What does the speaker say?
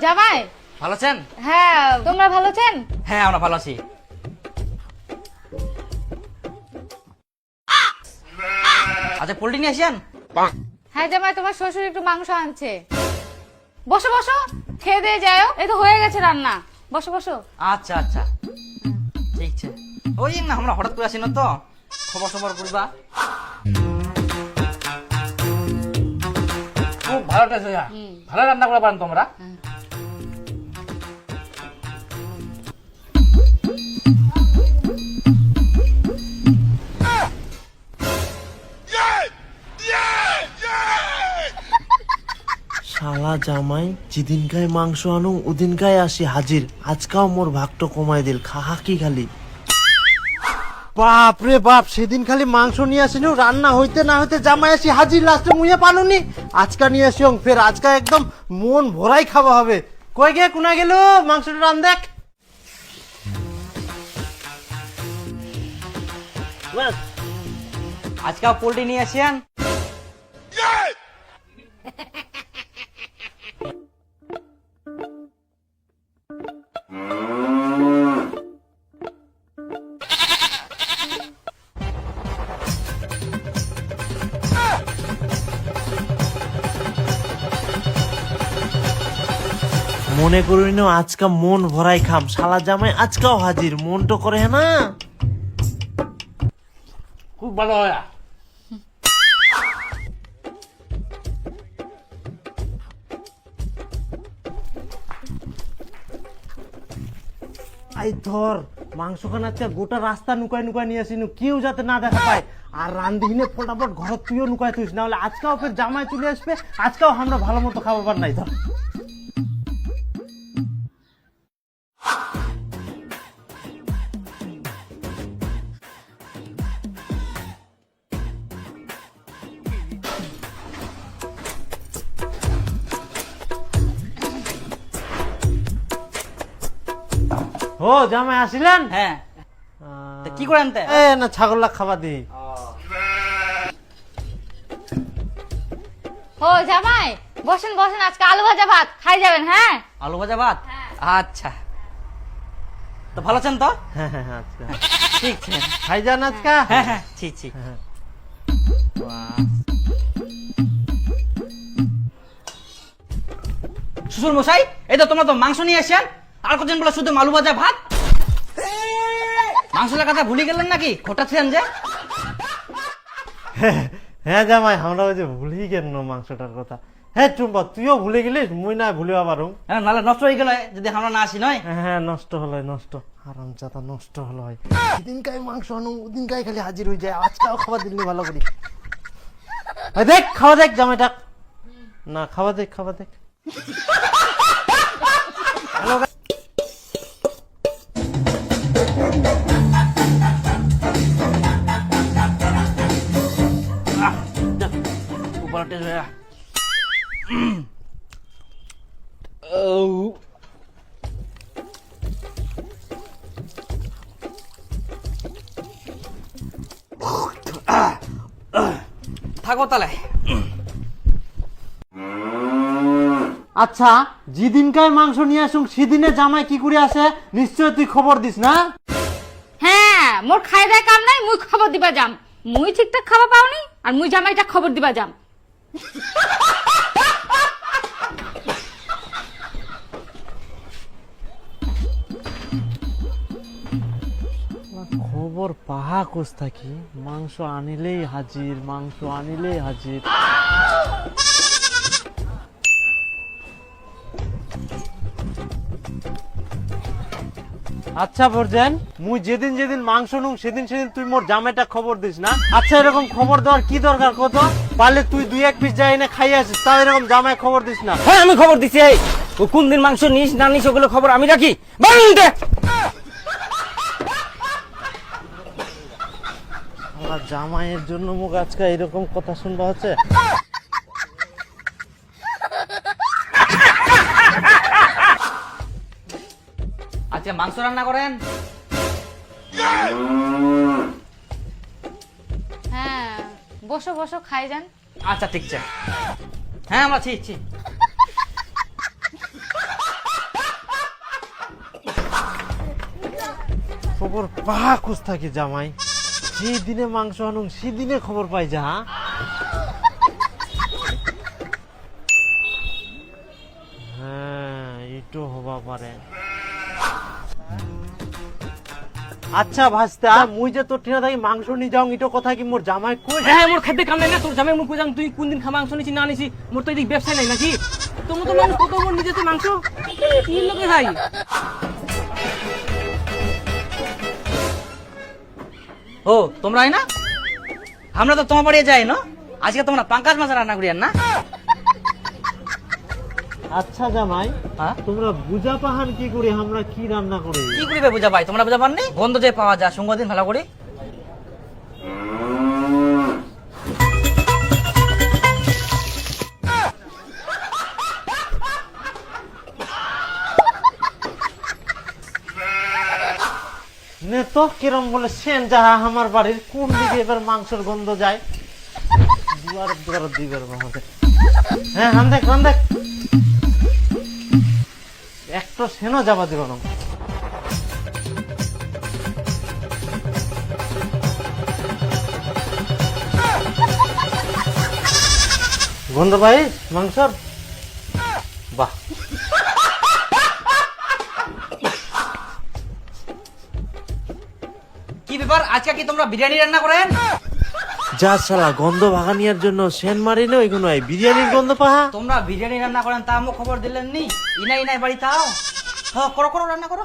জামাই ভালো আছেন? হ্যাঁ তোমরা ভালো আছেন? হ্যাঁ আমরা ভালো আছি। আচ্ছা পোল্ট্রি নিয়ে আসেন। হ্যাঁ জামাই তোমার শ্বশুর একটু মাংস আনছে। বসো বসো খেয়ে দিয়ে যাও, এই তো হয়ে গেছে রান্না। বসো বসো। আচ্ছা আচ্ছা ঠিক আছে। ওই না আমরা হঠাৎ করে আসি না তো, খবর সবর করবা। খুব ভালো টেস্ট হইয়া, ভালো রান্না করে পারেন তোমরা। শালা জামাই যেদিনকায় মাংস আনু ওদিনকায় আসি হাজির। আজকাও মোর ভাগটো কমাই দিল, খাহা কি খালি। বাপ রে বাপ, সেদিন খালি মাংস নিয়ে আসিনু, রান্না হইতে না হইতে জামাই আসি হাজির, লাস্টে মুইয়ে পালুনি। আজকা নিয়ে আসি ফের আজকা একদম মন ভরাই খাওয়া হবে। কই গে কোনা গেল মাংসটা রান দেখ। আজকে পোল্ট্রি নিয়ে আসেন। মনে করিনি আজকা মন ভরাই খাম, শালা জামাই আজকাও হাজির, মন তো করে না। খুব ভালো হইয়া। আই ধর মাংস খানাতে গোটা রাস্তা নুকাই নুকাই নিয়ে আসিনু, কেউ যাতে না দেখা পায়। আর রান্ধিনে ফটাফট ঘর তুইও নুকাই তুইস, না হলে আজকাও ফের জামাই চলে আসবে, আজকাও আমরা ভালো মতো খাবার নাই। ধর ও জামাই আসিলেন? হ্যাঁ তা কি করেন তে? এ না ছাগললা খাবার দিই। ও জামাই বসেন বসেন, আজকে আলু ভাজা ভাত খাই যাবেন। হ্যাঁ আলু ভাজা ভাত। আচ্ছা তো ভালো আছেন তো? হ্যাঁ হ্যাঁ আজকা ঠিক আছে। খাই যান আজকা। হ্যাঁ হ্যাঁ ঠিক ঠিক। শ্বশুর মশাই এই তো তোমরা তো মাংস নিয়ে আসেন, আর কজন বলে শুধু আলু ভাজা ভাত। মাংসের কথা ভুলে গেলেন নাকি? ঘটাচ্ছেন যে। হ্যাঁ জামাই আমরা ওই যে ভুলেই গেল মাংসটার কথা। হ্যাঁ টুম্পা তুইও ভুলে গেলিস, মুই না ভুলিবা পারুম। হ্যাঁ নাহলে নষ্ট হয়ে গেল যদি আমরা না আসি নয়। হ্যাঁ নষ্ট হলো, নষ্ট আরাম চাতা নষ্ট হলো। সেদিনকাই মাংস আনু ওদিনকাই খালি হাজির হয়ে যায়, আজকাও খাবার দিলে ভালো করি। এই দেখ খাওয়া দেখ জামাইটা, না খাওয়া দেখ খাওয়া দেখ। থাকো তাহলে। আচ্ছা যেদিনকাই মাংস নিয়ে আসুন সেদিনে জামাই কি করে আসে, নিশ্চয় তুই খবর দিস না? হ্যাঁ মোর খাই দেয় কাম নাই, মুই খবর দিবা যাম। মুই ঠিকঠাক খাবার পাওনি আর মুই জামাইটা খবর দিবা যাম। খবর পাহা কোস থাকি, মাংস আনিলেই হাজির, মাংস আনিলেই হাজির। আচ্ছা বরজান, মুই যেদিন যেদিন মাংস নুং সেদিন সেদিন তুই মোর জামাইটা খবর দিস না? আচ্ছা এরকম খবর দেওয়ার কি দরকার কত? পারলে তুই দুই এক পিস যাই না খাই আসিস, তাও এরকম জামাই খবর দিস না। হ্যাঁ আমি খবর দিছি। এই ও কোন দিন মাংস নিস না নিস ওগুলো খবর আমি রাখি। বাড়িতে আমার জামাইয়ের জন্য মুখ আজকে এরকম কথা শুনবা হচ্ছে। আচ্ছা মাংস রান্না করেন। হ্যাঁ বসো বসো খাই যান। আচ্ছা ঠিক আছে। হ্যাঁ আমরা ছি ছি। খবর পাহা খুঁজ থাকি জামাই, যে দিনে মাংস আনুন সেদিনে খবর পাই যা। হ্যাঁ এটো হবা পারে। আচ্ছা ভাস্তা, মুই যে তোর ঠিনা থাকি মাংস নিয়ে যাও, ইটো কথা কি মোর জামাই কই? হ্যাঁ মোর খাদ্যে কাম নাই না, তোর জামাই মুখ কইতাম তুই কোন দিন মাংস নিছি না নিছি, মোর তো এদিক ব্যবসা নাই নাকি? তোমার তো মাংস কত, মোর নিজে তো মাংস কি লোকে ভাই। ও তোমরা না, আমরা তো তোমার বাড়ি যাই না, আজকে তোমরা পাঙ্কাজ মাছ রান্না করি না? আচ্ছা জামাই, হ্যাঁ তোমরা বুঝা পাহান কি করে আমরা কি রান্না করি? কি করিবে বুঝা ভাই, তোমরা বুঝা পাননি? গন্ধ যে পাওয়া যায় সঙ্গ দিন ভালো করে। নে তো কিরম বলে সেন যাহা আমার বাড়ির কোন দিকে এবার মাংসের গন্ধ যায়, দুয়ার দুয়ার দিবের মধ্যে। হ্যাঁ রান্ধেক রান্ধেক, একটা সেনও যাবা দিব না। গন্ধ পাই মাংসর, বাহ। কি ব্যাপার, আজকে কি তোমরা বিরিয়ানি রান্না করেন? যা শালা গন্ধ ভাগানিয়ার জন্য সেন মারি না ওইগুলো বিরিয়ানির গন্ধ পাহা। তোমরা বিরিয়ানি রান্না করেন তা আমাকে খবর দিলেন নি? ইনাই ইনাই বাড়ি তাও। হ্যাঁ করো করো রান্না করো।